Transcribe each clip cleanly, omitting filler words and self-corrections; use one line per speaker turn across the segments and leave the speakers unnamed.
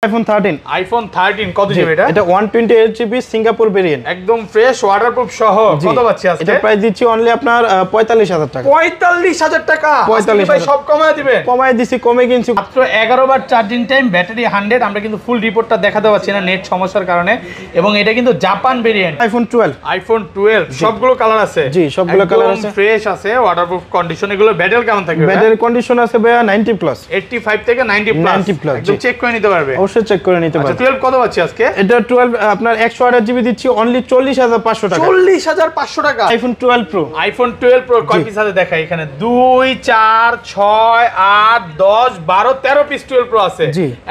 iPhone 13
কত GB এটা?
এটা 128GB সিঙ্গাপুর ভেরিয়েন্ট,
একদম ফ্রেশ ওয়াটারপ্রুফ সহ। কত পাচ্ছি আজকে?
এটা প্রাইস দিচ্ছি অনলি আপনার 45000 টাকা।
45000 টাকা?
45000
ভাই সব কমায় দিবেন?
কমায় দিছি, কমে কিনছি।
মাত্র 11 বার চার্জিং টাইম, ব্যাটারি 100। আমরা কিন্তু ফুল রিপোর্টটা দেখাতে পাচ্ছি না নেট সমস্যার কারণে, এবং এটা কিন্তু জাপান ভেরিয়েন্ট।
iPhone 12
সবগুলো কালার আছে?
জি, সবগুলো কালার আছে,
ফ্রেশ আছে, ওয়াটারপ্রুফ কন্ডিশন। এগুলো ব্যাটারি কেমন থাকবে?
ব্যাটারি কন্ডিশন আছে ভাইয়া 90+,
85 থেকে 90+। একদম চেক করে নিতে পারবে?
অবশ্যই চেক করে নিতে পারবে।
12 কত পাচ্ছি আজকে?
এটা 12 আপনার 128GB দিচ্ছি অনলি 40500 টাকা।
40500 টাকা।
iPhone 12 Pro
কয় পিস আছে দেখাই এখানে? 2 4 6 8 10 12 13 পিস 12 Pro আছে।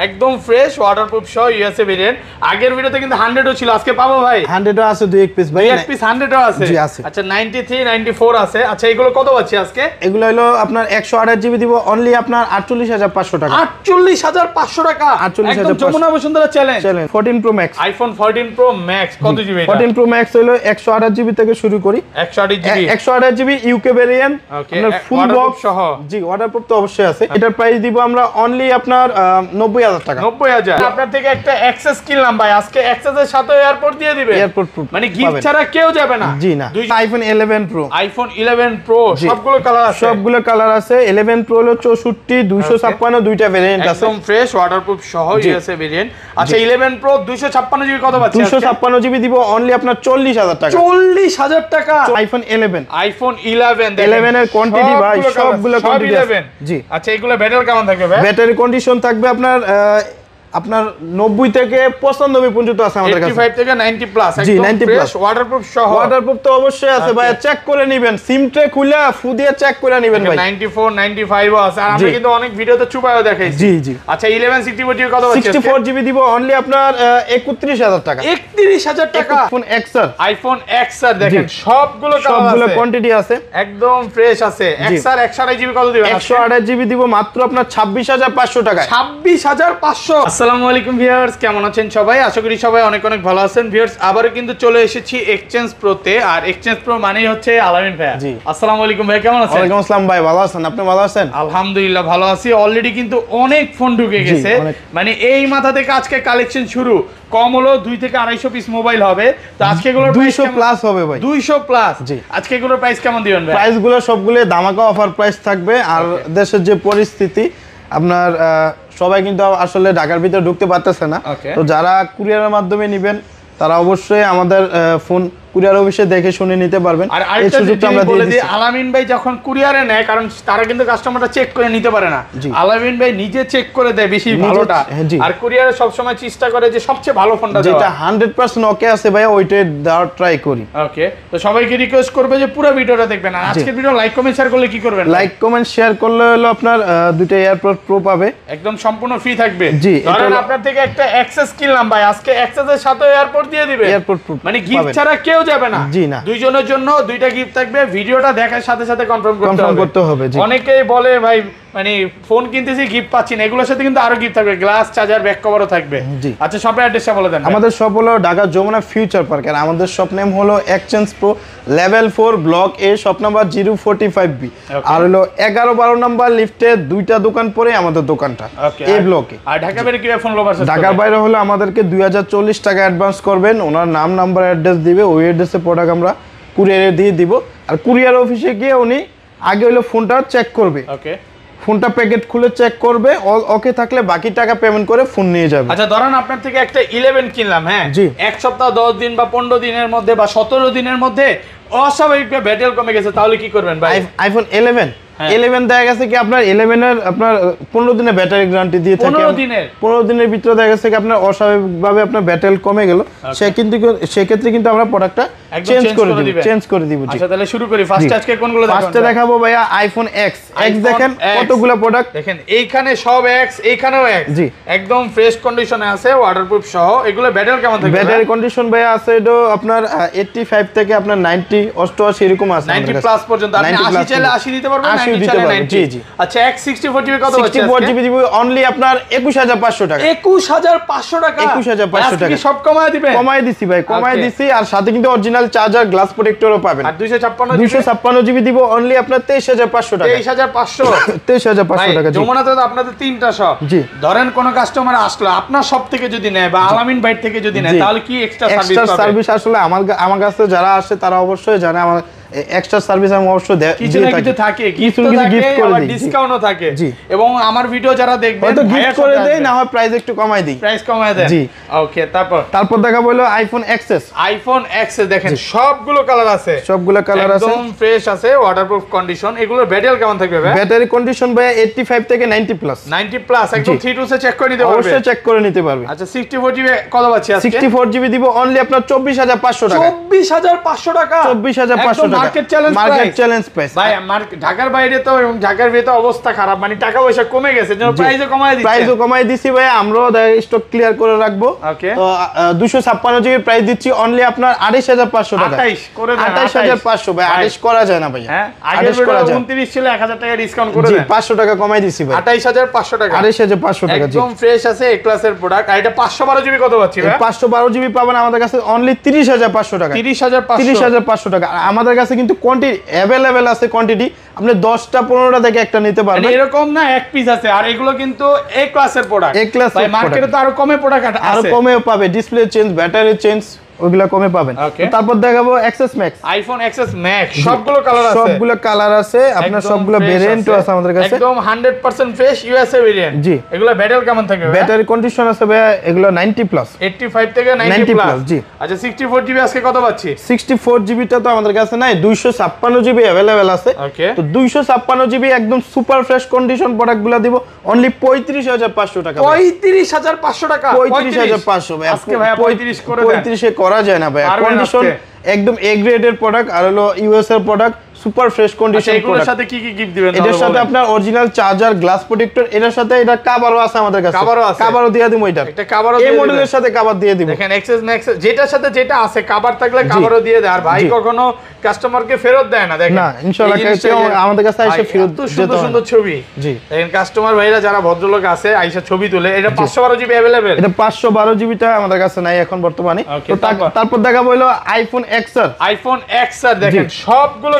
একদম ফ্রেশ ওয়াটারপ্রুফ সহ ইউএসএ ভেরিয়েন্ট। আগের ভিডিওতে কিন্তু 100 ও ছিল, আজকে পাবো ভাই?
100 ও আছে, দুই এক পিস ভাই।
এক পিস 100 ও আছে?
জি আছে।
আচ্ছা 93 94 আছে। আচ্ছা এগুলো কত পাচ্ছি আজকে?
এগুলো হলো আপনার 128GB দিব অনলি আপনার 48500 টাকা।
48500 টাকা? একদম Jamuna Bashundhara challenge.
14 Pro Max,
iPhone 14 Pro Max কত জিবি এটা?
14 Pro Max হলো 128GB থেকে শুরু করি। 128GB ইউকে ভেরিয়েন্ট, আপনার ফুল বক্স সহ। জি, ওয়াটারপ্রুফ তো অবশ্যই আছে। এটার প্রাইস দিব আমরা অনলি আপনার 90000 টাকা।
90000। আপনার থেকে একটা অ্যাক্সেস কিনলাম ভাই, আজকে অ্যাক্সেসের সাথে এয়ারপোর্ট দিয়ে দিবে?
এয়ারপোর্ট প্রুফ,
মানে গিফট ছাড়া কেউ যাবে না?
জি না। iPhone 11 Pro,
iPhone 11 Pro সবগুলো কালার আছে?
সবগুলো কালার আছে। 11 Pro হলো 64 256 দুইটা ভেরিয়েন্ট আছে,
একদম ফ্রেশ ওয়াটারপ্রুফ সহ ইউএসএ ভেরিয়েন্ট। আচ্ছা 11 Pro 256GB কত পাচ্ছি?
256GB দিব অনলি আপনার 40000 টাকা।
40000 টাকা।
iPhone 11
11
এর কোয়ান্টিটি ভাই, সবগুলো কোয়ান্টিটি আছে। জি।
আচ্ছা এগুলো ব্যাটারি কেমন থাকবে ভাই?
ব্যাটারি কন্ডিশন থাকবে আপনার 90 থেকে 95 পর্যন্ত আছে আমাদের কাছে।
85 থেকে 90+।
জি 90+।
ওয়াটারপ্রুফ সহ?
ওয়াটারপ্রুফ তো অবশ্যই আছে ভাই, চেক করে নেবেন, সিম ট্রে খুলে ফু দিয়ে চেক করে নেবেন ভাই।
94 95 ও আছে, আর আমরা কিন্তু অনেক ভিডিওতে চুপায়ও দেখাইছি।
জি জি।
আচ্ছা 11 64GB কত পাচ্ছি?
64GB দিব অনলি আপনার 31000 টাকা।
31000 টাকা। iPhone XR দেখেন সবগুলো
কোয়ান্টিটি আছে,
একদম ফ্রেশ আছে। XR 128GB কত দিবেন?
128GB দিব মাত্র আপনার 26500 টাকা।
26500। আসসালামু আলাইকুম ভিউয়ার্স, কেমন আছেন সবাই? আশা করি সবাই অনেক অনেক ভালো আছেন। ভিউয়ার্স আবারো কিন্তু চলে এসেছি এক্সচেঞ্জ প্রোতে, আর এক্সচেঞ্জ প্রো মানেই হচ্ছে আলামিন ভাই। জি আসসালামু আলাইকুম ভাই, কেমন আছেন?
ওয়ালাইকুম আসসালাম ভাই, ভালো আছেন? আপনি ভালো আছেন?
আলহামদুলিল্লাহ ভালো আছি। অলরেডি কিন্তু অনেক ফোন ঢুকে গেছে, মানে এই মাথা থেকে আজকে কালেকশন শুরু। কম হলো 2 থেকে 250 পিস মোবাইল হবে, তো আজকে গুলো
200+ হবে ভাই।
200+। জি। আজকে গুলোর প্রাইস কেমন দিবেন ভাই?
প্রাইস গুলো সবগুলো ধামাকা অফার প্রাইস থাকবে। আর দেশের যে পরিস্থিতি, আপনার সবাই কিন্তু আসলে ঢাকার ভিতরে ঢুকতে পারতেছে না, তো যারা কুরিয়ারের মাধ্যমে নেবেন তারা অবশ্যই আমাদের ফোন কুরিয়ার অফিসে দেখে শুনে নিতে পারবেন।
আর এই সুযোগটা আমরা দিয়ে দিই। আলামিন ভাই যখন কুরিয়ারে নেয়, কারণ তারা কিন্তু কাস্টমারটা চেক করে নিতে পারে না, আলামিন ভাই নিজে চেক করে দেয় বেশি ভালোটা। আর কুরিয়ারে সব সময় চেষ্টা করে যে সবচেয়ে ভালো ফোনটা দেওয়া,
যেটা 100% ওকে আছে ভাই, ওইটাই দেওয়ার ট্রাই করি।
ওকে, তো সবাইকে রিকোয়েস্ট করবে যে পুরো ভিডিওটা দেখবেন। আর আজকের ভিডিও লাইক কমেন্ট শেয়ার করলে কি করবেন?
লাইক কমেন্ট শেয়ার করলে হলো আপনার দুইটা এয়ারপড প্রো পাবে,
একদম সম্পূর্ণ ফ্রি থাকবে।
জি,
ধরেন আপনার থেকে একটা অ্যাক্সেস কিনলাম ভাই, আজকে অ্যাক্সেসের সাথে এয়ারপড দিয়ে দিবে,
এয়ারপড প্রো,
মানে গিফট ছাড়া কেউ যাবে না।
জি না,
দুইজনের জন্য দুইটা গিফট থাকবে। ভিডিওটা দেখার সাথে সাথে কনফার্ম করতে হবে।
জি,
অনেকেই বলে ভাই মানে ফোন কিনতেছি গিফট পাচ্ছি না, এগুলোর সাথে কিন্তু আরো গিফট থাকবে, গ্লাস, চার্জার, ব্যাক কভারও থাকবে।
জি।
আচ্ছা শপের অ্যাড্রেসটা বলে দেন।
আমাদের শপ হলো ঢাকা যমুনা ফিউচার পার্ক, আর আমাদের শপ নেম হলো এক্সচেঞ্জ প্রো লেভেল 4 ব্লক এ, শপ নাম্বার 045B। আর হলো 11-12 নাম্বার লিফটে দুইটা দোকান পরে আমাদের দোকানটা এই ব্লকে।
আর ঢাকা বাইরে কি ফোন লোক আছে?
ঢাকার বাইরে হলো আমাদেরকে 2040 টাকা অ্যাডভান্স করবেন, ওনার নাম নাম্বার অ্যাড্রেস দিবে, ওই অ্যাড্রেসে প্রোডাক্ট আমরা কুরিয়ারে দিয়ে দিব। আর কুরিয়ার অফিসে গিয়ে উনি আগে হলো ফোনটা চেক করবে, ওকে, ফোনটা প্যাকেট খুলে চেক করবে, ওকে থাকলে বাকি টাকা পেমেন্ট করে ফোন নিয়ে যাবে।
আচ্ছা ধরেন আপনার থেকে একটা 11 কিনলাম, হ্যাঁ, এক সপ্তাহ 10 দিন বা 15 দিনের মধ্যে বা 17 দিনের মধ্যে অস্বাভাবিকভাবে ব্যাটারি কমে গেছে, তাহলে কি করবেন ভাই?
আইফোন 11 দেখা গেছে কি আপনার 11 এর আপনার 15 দিনের ব্যাটারি গ্যারান্টি দিয়ে থাকে। 15 দিনের ভিতরে দেখা গেছে কি আপনার অস্বাভাবিকভাবে আপনার ব্যাটারি কমে গেল, সেক্ষেত্রে কিন্তু আমরা প্রোডাক্টটা চেঞ্জ করে দিব।
আচ্ছা তাহলে শুরু করি। ফার্স্ট আজকে কোনগুলো দেখাবো?
ফার্স্টে দেখাবো ভাইয়া আইফোন এক্স। দেখেন কতগুলো প্রোডাক্ট,
দেখেন এইখানে সব এক্স, এইখানেও এক্স, জি, একদম ফ্রেশ কন্ডিশনে আছে, ওয়াটারপ্রুফ সহ। এগুলো ব্যাটারি কেমন থাকবে?
ব্যাটারি কন্ডিশন ভাইয়া আছে এটা আপনার 85 থেকে আপনার 90 88 এরকম আছে,
90+ পর্যন্ত। আপনি 80 চাইলে 80 দিতে পারবেন, 90
অবশ্যই দিতে পারবো। জি জি।
আচ্ছা 164 জিবি কত আছে?
64 জিবি দিব অনলি আপনার 21500 টাকা।
21500 টাকা।
21500 টাকা।
সব কমায় দিবেন?
কমায় দিছি ভাই, কমায় দিছি। আর সাথে কিন্তু অরিজিনাল চার্জার গ্লাস প্রোটেক্টরও পাবেন।
আর 256
জিবি দিব অনলি আপনার 23500 টাকা।
23500
23500 টাকা।
যমুনাতে তো আপনাদের তিনটা শপ।
জি।
ধরেন কোন কাস্টমার আসলো আপনার শপ থেকে যদি নেয় বা আলামিন বাইট থেকে যদি নেয় তাহলে কি এক্সট্রা
সার্ভিস আসলে আমার কাছে যারা আসে তারা অবশ্যই জানে আমার এক্সট্রা সার্ভিস আমি অবশ্যই
কিছু না কিছু থাকে, গিফট করে দিই, ডিসকাউন্টও থাকে। এবং আমার ভিডিও যারা দেখবেন
হয়তো গিফট করে দেই, না হয় প্রাইস একটু কমাই দিই।
প্রাইস কমায় দেন। জি ওকে। তারপর
দেখাবো হলো আইফোন এক্সএস।
আইফোন এক্সএস দেখেন সবগুলো কালার আছে,
সবগুলো কালার আছে,
একদম ফ্রেশ আছে, ওয়াটারপ্রুফ কন্ডিশন। এগুলোর ব্যাটারি কেমন থাকবে ভাই?
ব্যাটারি কন্ডিশন ভাই 85 থেকে 90 প্লাস।
90 প্লাস একদম 3 সে চেক করে নিতে পারবে।
অবশ্যই চেক করে নিতে পারবে।
আচ্ছা 64 জিবি কত পাচ্ছি আজকে?
64 জিবি দিব অনলি আপনার 24500 টাকা।
24500 টাকা।
24500 টাকা
মার্কেট চ্যালেঞ্জ
প্রাইস।
ভাই ঢাকার বাইরে তো এবং ঢাকার ভিতরে অবস্থা খারাপ, মানে টাকা পয়সা কমে গেছে, জন্য প্রাইসও কমায় দিছি ভাই। আমরাও স্টক ক্লিয়ার করে রাখবো। তো 256 জিবি প্রাইস দিচ্ছি অনলি আপনার 28500 টাকা। 28 করে দেন।
28500 ভাই, 28 করা যায় না ভাই।
হ্যাঁ আগের ভিডিও 29 ছিল, 1000 টাকা ডিসকাউন্ট করে দেন।
500 টাকা কমাই দিছি ভাই।
28500 টাকা।
28500 টাকা।
একদম ফ্রেশ আছে, এ ক্লাসের প্রোডাক্ট। আর এটা 512 জিবি কত পাচ্ছি ভাই?
512 জিবি পাবেন আমাদের কাছে অনলি 30500 টাকা। 30500 টাকা। আমাদের কাছে কিন্তু কোয়ান্টিটি अवेलेबल আছে, কোয়ান্টিটি আপনি 10টা 15টা থেকে একটা নিতে পারবেন।
এরকম না এক পিস আছে। আর এগুলো কিন্তু এ ক্লাসের প্রোডাক্ট। ভাই মার্কেটে তো আরো কমে প্রোডাক্ট আছে,
আরো কমেও পাবে। ডিসপ্লে চেঞ্জ, ব্যাটারি চেঞ্জ, ওগুলা কমে পাবেন। তারপর দেখাবো XS max.
IPhone XS max সবগুলো কালার আছে,
সবগুলো কালার আছে, আপনার সবগুলো ভেরিয়েন্টও আছে আমাদের কাছে।
একদম 100% ফ্রেশ ইউএসএ ভেরিয়েন্ট।
জি।
এগুলো ব্যাটারি কেমন থাকবে?
ব্যাটারি কন্ডিশন আছে ভাই এগুলো 90 প্লাস।
85 থেকে 90 প্লাস।
জি।
আচ্ছা 64 জিবি আজকে কত পাচ্ছি?
64 জিবিটা তো আমাদের কাছে নাই, 256 জিবি अवेलेबल আছে। তো 256 জিবি একদম সুপার ফ্রেশ কন্ডিশন প্রোডাক্টগুলো দিব অনলি 35500 টাকা।
35500 টাকা।
35500 ভাই।
আজকে ভাই 35 করে দেন।
35 এ করা যায় না ভাই। কন্ডিশন একদম এ গ্রেডের প্রোডাক্ট, আর হলো ইউএস এর product, super fresh condition product.
এগুলোর সাথে কি কি গিফট দিবেন?
এটার সাথে আপনার অরিজিনাল চার্জার, গ্লাস প্রোটেক্টর, এটার সাথে এটা কভারও আছে আমাদের কাছে। কভারও দিয়ে দিমু। এটা
একটা কভারও
এই মডেলের সাথে কভার দিয়ে দিব।
দেখেন এক্সএস ম্যাক্স যেটার সাথে যেটা আছে কভার থাকলে কভারও দিয়ে দেয়। আর ভাই কখনো কাস্টমারকে ফেরত দেয় না। দেখেন
না ইনশাআল্লাহ আমাদের কাছে এসে ফেরত
দিতে সুন্দর সুন্দর ছবি।
জি।
দেখেন কাস্টমার ভাইরা যারা ভদ্রলোক আছে আইসা ছবি তুলে। এটা 512 জিবি अवेलेबल।
এটা 512 জিবিটা আমাদের কাছে নাই এখন বর্তমানে। তো তারপর দেখাবো হলো আইফোন এক্সআর।
আইফোন এক্সআর দেখেন সবগুলো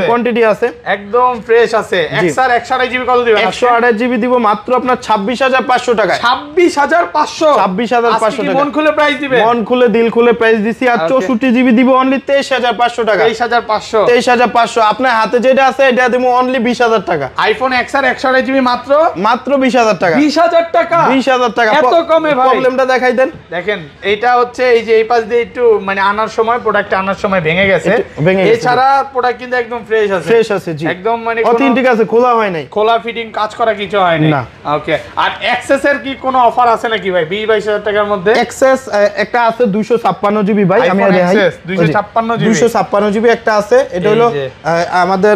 কোয়ান্টিটি আছে,
একদম ফ্রেশ আছে। এক্সআর 128 জিবি কত দিবেন?
128 জিবি দিব মাত্র আপনার 26500 টাকা।
26500।
26500 টাকা।
মন খুলে প্রাইস দিবেন?
মন খুলে দিল খুলে প্রাইস দিছি। আর 64 জিবি দিব অনলি 23500 টাকা।
23500।
23500। আপনার হাতে যেটা আছে এটা দিমু অনলি 20000 টাকা।
আইফোন এক্সআর 128 জিবি মাত্র
20000 টাকা।
20000 টাকা।
20000 টাকা।
এত কমে ভাই?
প্রবলেমটা দেখাই দেন।
দেখেন এটা হচ্ছে এই যে এই পাশ দিয়ে একটু মানে আনার সময় প্রোডাক্ট আনার সময় ভেঙে গেছে। এছাড়া প্রোডাক্ট কিন্তু একদম ফ্রেশ আছে।
ফ্রেশ আছে জি।
একদম মানে
অথেন্টিক আছে, খোলা হয় নাই।
খোলা ফিটিং কাজ করা কিছু হয় নাই। ওকে। আর এক্সেস এর কি কোনো অফার আছে নাকি ভাই 20-22000 টাকার মধ্যে?
এক্সেস একটা আছে 256 জিবি ভাই, আমি দেখাই। 256 জিবি একটা আছে। এটা হলো আমাদের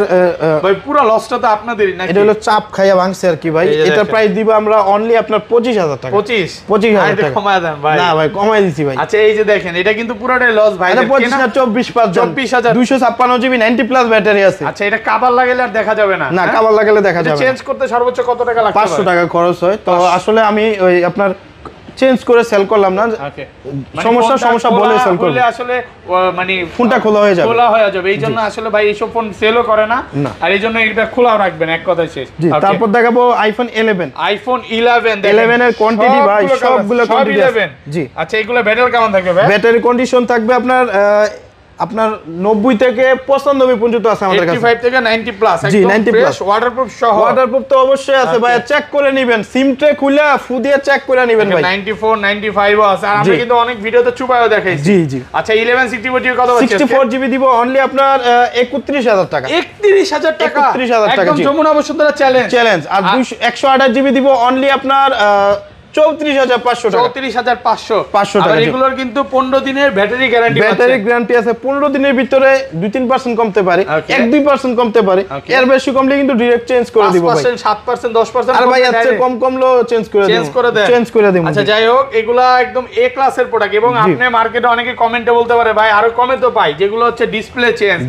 ভাই পুরো লসটা তো আপনাদেরই নাকি?
এটা হলো চাপ খাইয়া ভাঙছে আর কি ভাই। এটা প্রাইস দিব আমরা অনলি আপনার 25000 টাকা। 25000 টাকা
কমায় দেন ভাই।
না ভাই কমাই দিছি ভাই।
আচ্ছা এই যে দেখেন এটা কিন্তু পুরোটাই লস ভাই।
এটা 25 না 24000 256 জিবি 90 প্লাস ব্যাটারি আছে।
আচ্ছা এটা কভার লাগালে আর দেখা যাবে না?
না কভার লাগালে দেখা যাবে না।
চেঞ্জ করতে সর্বোচ্চ কত টাকা লাগবে?
500 টাকা খরচ হয়। তো আসলে আমি ওই আপনার চেঞ্জ করে সেল করলাম না। সমস্যা বলে সেল করব।
আসলে মানে
ফোনটা খোলা হয়ে যাবে।
এইজন্য আসলে ভাই এইসব ফোন সেলও করে না। আর এইজন্য এটা খোলা রাখবেন, এক কথায় শেষ।
তারপর দেখাবো আইফোন 11।
আইফোন 11 দেখেন
11 এর কোয়ান্টিটি ভাই সবগুলো কোয়ান্টিটি আছে। জি।
আচ্ছা এগুলো ব্যাটারি কেমন থাকবে ভাই?
ব্যাটারি কন্ডিশন থাকবে আপনার 90 থেকে 95 পর্যন্ত আছে আমাদের কাছে।
85 থেকে 90 প্লাস
জি 90 প্লাস।
ওয়াটারপ্রুফ সহ।
ওয়াটারপ্রুফ তো অবশ্যই আছে ভাই, চেক করে নেবেন। সিম ট্রে খুলে ফু দিয়ে চেক করে নেবেন ভাই।
94 95 ও আছে। আর আমরা কিন্তু অনেক ভিডিওতে চুপায়ও দেখাইছি।
জি জি।
আচ্ছা 11 64 জিবি কত আছে?
64 জিবি দিব অনলি আপনার 31000 টাকা।
31000 টাকা।
31000 টাকা।
একদম যমুনা বসুন্ধরা চ্যালেঞ্জ।
আর 128 জিবি দিব অনলি আপনার 34500 টাকা।
34500
টাকা।
আর এগুলোর কিন্তু 15 দিনের ব্যাটারি গ্যারান্টি আছে।
ব্যাটারি গ্যারান্টি আছে, 15 দিনের ভিতরে 2-3% কমতে পারে, 1-2% কমতে পারে, এর বেশি কমলে কিন্তু ডাইরেক্ট চেঞ্জ করে দিব ভাই।
5%, 7%, 10%
আর ভাই আচ্ছা কম কমলো চেঞ্জ করে দেব।
আচ্ছা যাই হোক, এগুলা একদম এ ক্লাসের প্রোডাক্ট এবং আপনি মার্কেটে অনেকে কমেন্টে বলতে পারে ভাই আরো কমে তো পাই, যেগুলো হচ্ছে ডিসপ্লে চেঞ্জ,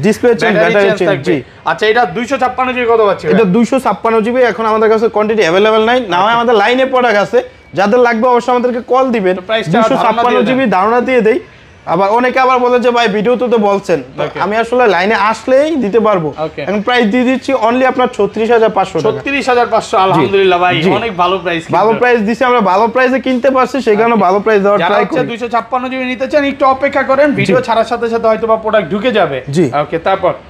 ব্যাটারি চেঞ্জ। জি আচ্ছা, এটা 256 জিবি কত পাচ্ছি?
এটা 256 জিবি এখন আমাদের কাছে কোয়ান্টিটি अवेलेबल নাই, না হয় আমাদের লাইনে প্রোডাক্ট আছে, যাদের লাগবে অবশ্যই আমাদেরকে কল দিবেন। 256 জিবি ধারণা দিয়ে দেই। আবার অনেকে আবার বলে যে ভাই ভিডিওতে তো বলছেন, আমি আসলে লাইনে আসলেই দিতে পারবো। এখন প্রাইস দিয়ে দিচ্ছি অনলি আপনার 36500 টাকা।
36500 আলহামদুলিল্লাহ ভাই, অনেক ভালো প্রাইস।
ভালো প্রাইস দিছি আমরা, ভালো প্রাইসে কিনতে পারছি, সেই কারণে ভালো প্রাইস দেওয়ার ট্রাই করি।
256 জিবি নিতে চান একটু অপেক্ষা করেন, ভিডিও ছাড়ার সাথে সাথে হয়তো বা প্রোডাক্ট ঢুকে যাবে।
জি
ওকে,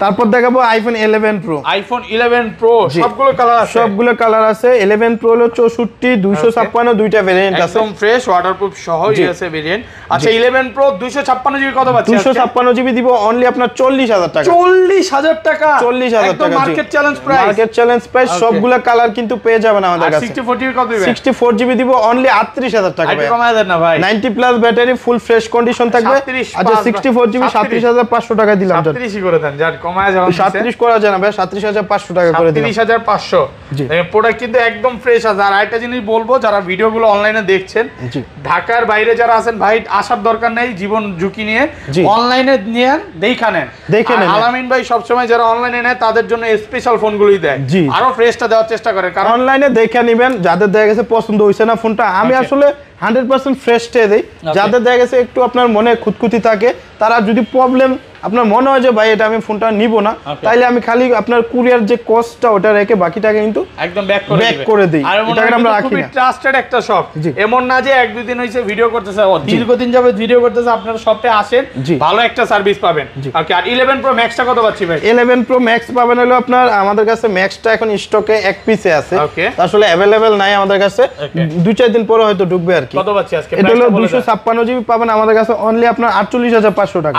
তারপর
দেখাবো আইফোন 11 প্রো।
আইফোন 11 প্রো সবগুলো কালার আছে,
সবগুলো কালার আছে। 11 প্রো হলো 64, 256 দুইটা ভেরিয়েন্ট আছে,
একদম ফ্রেশ ওয়াটারপ্রুফ সহ ইউএসএ ভেরিয়েন্ট। আচ্ছা 11 প্রো 256 জিবি কত?
256 জিবি দিব অনলি আপনার 40000 টাকা।
40000 টাকা,
40000 টাকা
market challenge price.
Market challenge price, সবগুলা কালার কিন্তু পেয়ে যাবেন আমাদের কাছে।
64 জিবি কত দিবেন?
64 জিবি দিব অনলি 38000 টাকা ভাই।
কমায় দেন না ভাই।
90 plus battery, full fresh condition থাকবে। আচ্ছা 64 জিবি 37500 টাকা দিলাম।
37 করে দেন, যার কমায় যাবেন।
37 করা যায় না ভাই, 37500 টাকা করে দিলাম।
37500। দেখেন প্রোডাক্ট কিন্তু একদম ফ্রেশ আছে। আর আরেকটা জিনিস বলবো, যারা ভিডিওগুলো অনলাইনে দেখছেন, ঢাকার বাইরে যারা আছেন ভাই আসার দরকার নেই, জীবন ঝুঁকি নিয়ে অনলাইনে নিয়ে দেখে নেন। আলামিন ভাই সবসময় যারা অনলাইনে নেয় তাদের জন্য স্পেশাল ফোনগুলোই দেয়, আরো ফ্রেশটা দেওয়ার চেষ্টা করে। কারণ
অনলাইনে দেখে নেবেন, যাদের দেখা গেছে পছন্দ হইছে না ফোনটা, আমি আসলে 100% ফ্রেশ টে দেই। যাদের দেখা গেছে একটু আপনার মনে খুঁতখুঁতি থাকে, তারা যদি প্রবলেম আপনার মনে হয় যে ভাই এটা আমি ফোনটা নিব না, তাইলে আমি খালি আপনার কুরিয়ার যে কস্টটা ওটা রেখে বাকি টাকা কিন্তু
একদম ব্যাক করে দিই।
আর এটা আমরা রাখি না।
ট্রাস্টেড একটা শপ, এমন না যে এক দুই দিন হইছে ভিডিও করতেছে, দীর্ঘদিন যাবে ভিডিও করতেছে, আপনারা শপে আসেন, ভালো একটা সার্ভিস পাবেন। ওকে, আর 11 প্রো ম্যাক্সটা কত পাচ্ছি ভাই?
11 প্রো ম্যাক্স পাবেন হলো আপনার, আমাদের কাছে ম্যাক্সটা এখন স্টকে এক পিসে আছে, আসলে अवेलेबल নাই আমাদের কাছে, 2-4 দিন পরে হয়তো ঢুকবে আর কি।
কত পাচ্ছি আজকে?
এটা হলো 256 জিবি পাবেন আমাদের কাছে অনলি আপনার 48500 টাকা।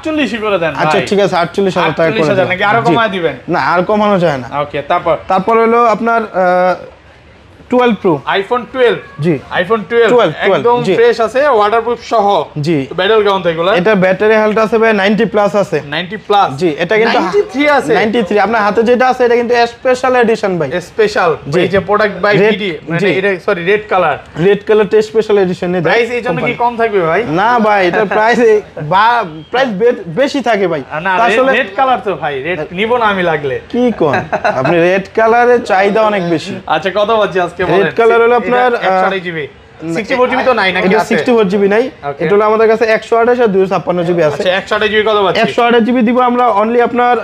48 করে দেন।
আচ্ছা ঠিক আছে, 48000 টাকা করে দেন।
নাকি আরো কমায় দিবেন?
না আর কমানো যায় না।
ওকে,
তারপর হলো আপনার 12 প্রো,
আইফোন 12।
জি
আইফোন 12 একদম ফ্রেশ আছে, ওয়াটারপ্রুফ সহ। জি ব্যাটারি কাউন্ট এগুলো, এটা
ব্যাটারি হেলথ আছে ভাই 90 প্লাস আছে।
90 প্লাস?
জি এটা কিন্তু
93 আছে।
93 আপনার হাতে যেটা আছে এটা কিন্তু স্পেশাল এডিশন ভাই।
স্পেশাল এই যে প্রোডাক্ট বাই ভিডি, মানে এটা সরি রেড কালারটা স্পেশাল এডিশন এর প্রাইস এই জন্য কি কম থাকবে ভাই?
না ভাই, এটা প্রাইস বেশি থাকে ভাই।
আসলে রেড কালার তো ভাই, রেড নিব না আমি লাগলে।
কি কোন আপনি, রেড কালারের চাহিদা অনেক বেশি।
আচ্ছা কত বাজে আজকে বলেন?
রেড কালার হলো আপনার
128 জিবি, 64 জিবি তো নাই নাকি?
এটা 64 জিবি নাই, এটা হলো আমাদের কাছে 128 আর 256 জিবি আছে।
আচ্ছা 128 জিবি কত বাজে?
128 জিবি দিব আমরা অনলি আপনার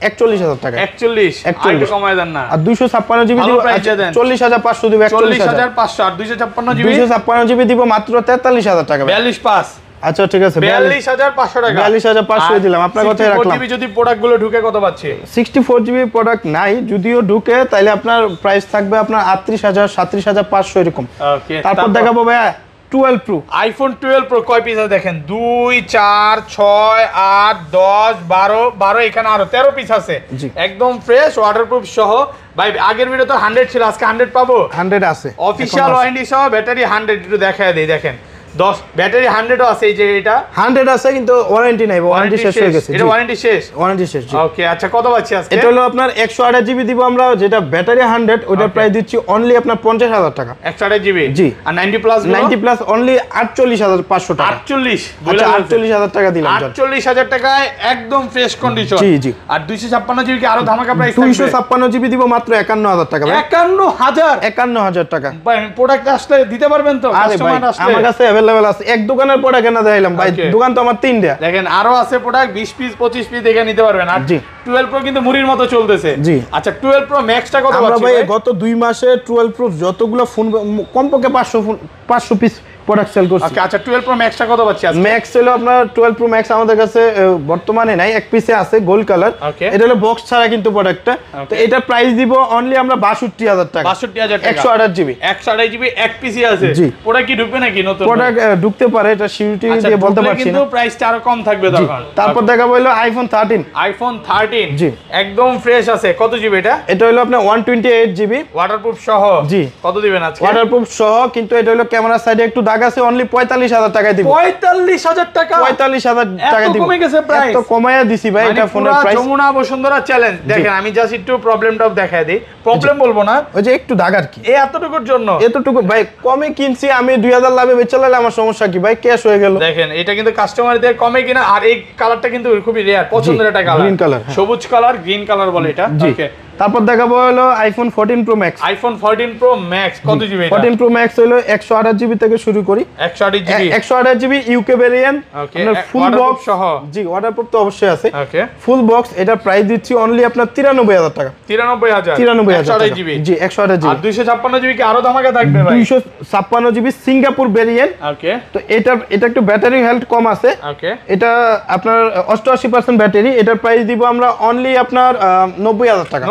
41000 টাকা।
41 একটু কমায় দেন না।
আর 256 জিবি দিব 40500 দিব।
40500 আর 256 জিবি
256 জিবি দিব মাত্র 43000 টাকা।
42.5।
আচ্ছা ঠিক আছে,
42500 টাকা।
42500 দিলাম, আপনার কথাই রাখলাম।
64 জিবি যদি প্রোডাক্টগুলো ঢুকে কত পাচ্ছে?
64 জিবি প্রোডাক্ট নাই, যদিও ঢুকে তাহলে আপনার প্রাইস থাকবে আপনার 38000 37500 এরকম।
ওকে,
তারপর দেখাবো ভাই 12 প্রো।
আইফোন 12 প্রো কয় পিস আছে দেখেন? 2 4 6 8 10 12 এখানে আরো 13 পিস আছে, একদম ফ্রেশ ওয়াটারপ্রুফ সহ। ভাই আগের ভিডিও তো 100 ছিল, আজকে 100 পাবো?
100 আছে
অফিশিয়াল ওয়ারেন্টি সহ, ব্যাটারি 100 একটু দেখায় দেই। দেখেন 10 ব্যাটারি 100 ও আছে, এই যে এটা
100 আছে কিন্তু ওয়ারেন্টি নাই, ওয়ারেন্টি শেষ হয়ে গেছে।
এটা ওয়ারেন্টি শেষ?
ওয়ারেন্টি শেষ জি।
ওকে আচ্ছা কত পাচ্ছি আজকে?
এটা হলো আপনার 128 জিবি দিব আমরা, যেটা ব্যাটারি 100 ওটা প্রাইস দিচ্ছি অনলি আপনার 50000 টাকা।
128 জিবি
জি।
আর 90 প্লাস?
90 প্লাস অনলি 48500 টাকা।
48
বলে 48000 টাকা দিলাম।
48000 টাকায় একদম ফ্রেশ কন্ডিশন।
জি জি।
আর 256 জিবি কি আরো ধামাকা প্রাইস থাকবে?
256 জিবি দিব মাত্র 51000 টাকা। 51000 টাকা
ভাই প্রোডাক্ট আসলে দিতে পারবেন তো?
কাস্টমার আসলে আমার কাছে अवेलेबल আছে। এক দোকানের প্রোডাক্ট কেনা দেখাইলাম ভাই, দোকান তো আমার 3টা।
দেখেন আরো আছে প্রোডাক্ট, 20 পিস 25 পিস দেখে নিতে পারবেন। আর 12 প্রো কিন্তু মুড়ির মতো চলতেছে। জি আচ্ছা 12 প্রো ম্যাক্সটা কত পাচ্ছি
ভাই? গত 2 মাসে 12 প্রো যতগুলো ফোন কমপক্ষে 500 পিস প্রোডাক্ট সেল করছি।
ওকে আচ্ছা 12 প্রো ম্যাক্সটা কত পাচ্ছি আজকে?
ম্যাক্স হলো আপনার 12 প্রো ম্যাক্স আমাদের কাছে বর্তমানে নাই, এক পিসে আছে গোল্ড কালার। এটা হলো বক্স ছাড়া কিন্তু প্রোডাক্টটা। তো এটা প্রাইস দিব অনলি আমরা 62000 টাকা।
62000 টাকা
128 জিবি।
128 জিবি এক পিসি আছে। প্রোডাক্ট কি ঢুকবে নাকি নতুন?
প্রোডাক্ট ঢুকতে পারে, এটা সিউরিটি দিয়ে বলতে পারছি না,
কিন্তু প্রাইসটা আরো কম থাকবে তখন।
তারপর দেখাবো হলো আইফোন 13।
আইফোন 13 13
জি
একদম ফ্রেশ আছে। কত জিবি এটা?
এটা হলো আপনার 128 জিবি
ওয়াটারপ্রুফ সহ।
জি
কত দিবেন আজকে?
ওয়াটারপ্রুফ সহ, কিন্তু এটা হলো ক্যামেরার সাইডে একটু দাগ আছে, অনলি 45000 টাকায় দিব।
45000 টাকা?
45000 টাকা দিব।
এত কমে গেছে প্রাইস?
এত কমায়া দিছি ভাই এটা ফোনের প্রাইস।
যমুনা বসুন্ধরা চ্যালেঞ্জ। দেখেন আমি জাস্ট একটু প্রবলেমটাও দেখায় দেই। প্রবলেম বলবো না,
ওই যে একটু দাগ আর কি,
এই এতটুকুর জন্য।
এতটুকু ভাই কমে কিনছি আমি, 2000 লাভে বেচে লাইলে আমার সমস্যা কি ভাই, ক্যাশ হয়ে গেল।
দেখেন এটা কিন্তু কাস্টমারদের কমে কিনা, আর এই কালারটা কিন্তু খুবই রেয়ার, পছন্দের একটা কালার,
গ্রিন কালার,
সবুজ কালার, গ্রিন কালার বলে এটা। ওকে,
তারপর দেখাবো হলো iPhone 14 pro max.
IPhone 14 pro max কত জিবি এটা?
14 প্রো ম্যাক্স হলো 128 জিবি থেকে শুরু করি।
128 জিবি,
128 জিবি ইউকে ভেরিয়েন্ট, আপনার ফুল বক্স
সহ।
জি ওয়াটারপ্রুফ তো অবশ্যই আছে।
ওকে,
ফুল বক্স, এটা প্রাইস দিচ্ছি অনলি আপনার 93000 টাকা।
93000 টাকা
জিবি জি 128 জিবি।
আর 256 জিবি কি আরো ধামাকা থাকবে ভাই?
256 জিবি সিঙ্গাপুর ভেরিয়েন্ট।
ওকে,
তো এটা একটু ব্যাটারি হেলথ কম আছে।
ওকে,
এটা আপনার 88% ব্যাটারি। এটার প্রাইস দিব আমরা অনলি আপনার 90000 টাকা।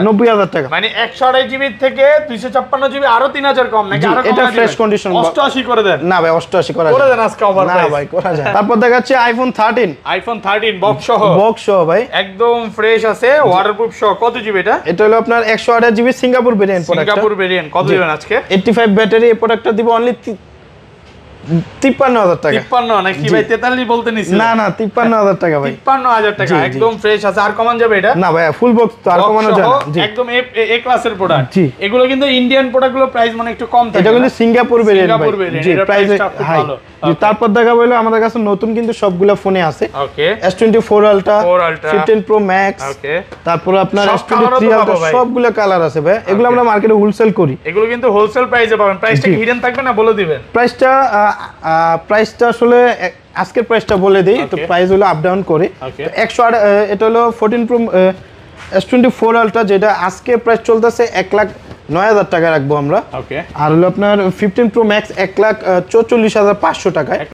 90000 টাকা,
মানে 128 জিবি থেকে 256 জিবি আরো 3000 কম নাকি? আরো
এটা ফ্রেশ কন্ডিশন।
88 করে দেন।
না ভাই 88 করা
করে দেন আজকে ওভার
না
প্রাইস।
ভাই করা যায়। তারপর দেখাচ্ছে আইফোন 13।
আইফোন 13 বক্স সহ।
বক্স সহ ভাই
একদম ফ্রেশ আছে, ওয়াটারপ্রুফ সহ। কত জিবি এটা?
এটা হলো আপনার 128 GB Singapore variant product.
Singapore variant. কত দিবেন আজকে?
85 ব্যাটারি। এই প্রোডাক্টটা দিব অনলি 53000 টাকা।
53 নাকি ভাই? 43 বলতে নিছি।
না না 53000 টাকা ভাই।
53000 টাকা একদম ফ্রেশ আছে। আর কমান যাবে এটা?
না ভাই ফুল বক্স তো আর কমানো যায় না। জি
একদম এ ক্লাসের প্রোডাক্ট।
জি
এগুলো কিন্তু ইন্ডিয়ান প্রোডাক্টগুলো প্রাইস মানে একটু কম থাকে।
এটা কিন্তু সিঙ্গাপুর ভেরিয়েন্ট ভাই। জি প্রাইস হাই। জি তারপর দেখাবো হলো আমাদের কাছে নতুন কিন্তু সবগুলা ফোনে আছে।
ওকে,
S24 আলট্রা, 15 প্রো ম্যাক্স,
ওকে,
তারপর আপনার S23 আলট্রা, সবগুলা কালার আছে ভাই। এগুলো আমরা মার্কেটে হোলসেল করি।
এগুলো কিন্তু হোলসেল প্রাইসে পাবেন। প্রাইসটা কি হিডেন থাকবে না বলে দিবেন?
প্রাইসটা আসলে আজকের প্রাইসটা বলে দেই, তো প্রাইস হলো আপ ডাউন করে। 108 এটা হলো 14 প্রো S24 আলট্রা, যেটা আজকে প্রাইস চলতেছে 1,09,000 টাকা রাখবো আমরা।
ওকে,
আর হলো আপনার 15 প্রো ম্যাক্স 1,44,500 টাকায়।